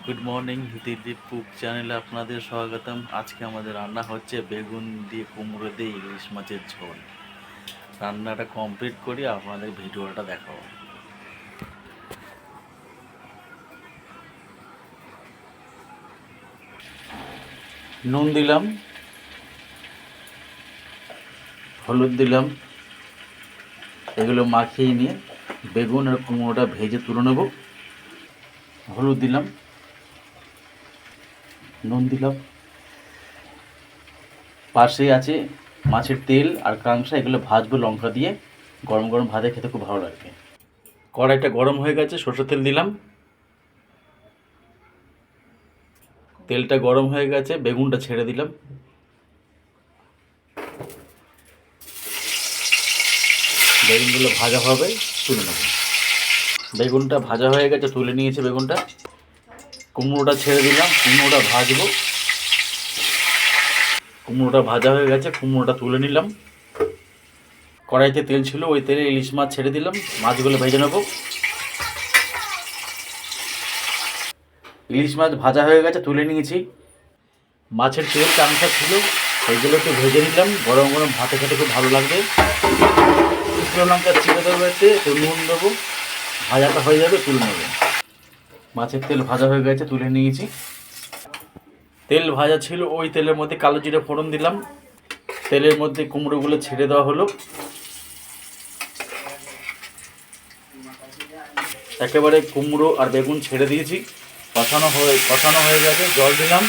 Good morning Dilip cook চ্যানেলে আপনাদের স্বাগতম। আজকে আমাদের রান্না হচ্ছে বেগুন দিয়ে কুমড়ো দিয়ে ইলিশ মাছের ঝোল। রান্নাটা কমপ্লিট করি আপনাদের ভিডিওটা দেখাবো। নুন দিলাম, হলুদ দিলাম, এগুলো মাখিয়ে নিয়ে বেগুন আর কুমড়োটা ভেজে তুলে নেব। হলুদ দিলাম, নুন দিলাম, পাশে আছে মাছের তেল আর কাঁংসা, এগুলো ভাজবো লঙ্কা দিয়ে। গরম গরম ভাতে খেতে খুব ভালো লাগবে। কড়াইটা গরম হয়ে গেছে, সরষের তেল দিলাম। তেলটা গরম হয়ে গেছে, বেগুনটা ছেড়ে দিলাম। বেগুনগুলো ভাজা হবে, তুলে নেব। বেগুনটা ভাজা হয়ে গেছে, তুলে নিয়েছে বেগুনটা। কুমড়োটা ছেড়ে দিলাম, কুমড়োটা ভাজবো। কুমড়োটা ভাজা হয়ে গেছে, কুমড়োটা তুলে নিলাম। কড়াইতে তেল ছিল, ওই তেলে ইলিশ মাছ ছেড়ে দিলাম। মাছগুলো ভেজে নেব। ইলিশ মাছ ভাজা হয়ে গেছে, তুলে নিয়েছি। মাছের তেল কাঁচা ছিল, সেইগুলো একটু ভেজে নিলাম। গরম গরম ভাতে খেতে খুব ভালো লাগবে। শুকনো লঙ্কা চিড়ে দেবো, একটু নুন দেবো, ভাজাটা হয়ে যাবে, তুলে নেবো। মাছের তেল ভাজা হয়ে গেছে, তুলে নিয়েছি। তেল ভাজা ছিল, ওই তেলের মধ্যে কালো জিরে ফোড়ন দিলাম। তেলের মধ্যে কুমড়োগুলো ছেড়ে দেওয়া হলো। একেবারে কুমড়ো আর বেগুন ছেড়ে দিয়েছি। কষানো হয়ে গেছে, জল দিলাম,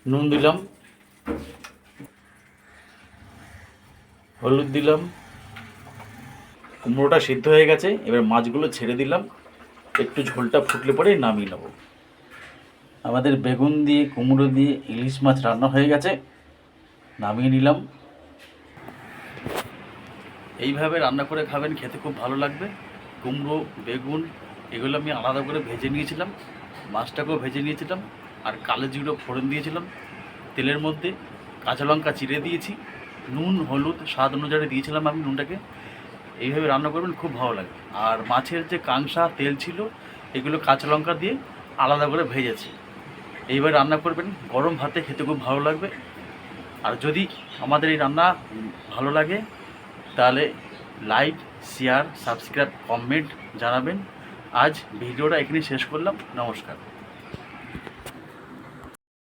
নুন দিলাম, হলুদ দিলাম। কুমড়োটা সিদ্ধ হয়ে গেছে, এবার মাছগুলো ছেড়ে দিলাম। একটু ঝোলটা ফুটলে পরে নামিয়ে নেব। আমাদের বেগুন দিয়ে কুমড়ো দিয়ে ইলিশ মাছ রান্না হয়ে গেছে, নামিয়ে নিলাম। এইভাবে রান্না করে খাবেন, খেতে খুব ভালো লাগবে। কুমড়ো, বেগুন এগুলো আমি আলাদা করে ভেজে নিয়েছিলাম। মাছটাকেও ভেজে নিয়েছিলাম, আর কালো জিরে ফোড়ন দিয়েছিলাম। তেলের মধ্যে কাঁচা লঙ্কা চিড়ে দিয়েছি, নুন হলুদ স্বাদ অনুযায়ী দিয়েছিলাম আমি নুনটাকে। এইভাবে রান্না করবেন, খুব ভালো লাগে। আর মাছের যে কাঁংসা তেল ছিল, এগুলো কাঁচা লঙ্কা দিয়ে আলাদা করে ভেজেছি। এইভাবে রান্না করবেন, গরম ভাতে খেতে খুব ভালো লাগবে। আর যদি আমাদের এই রান্না ভালো লাগে তাহলে লাইক, শেয়ার, সাবস্ক্রাইব, কমেন্ট জানাবেন। আজ ভিডিওটা এখানে শেষ করলাম। নমস্কার।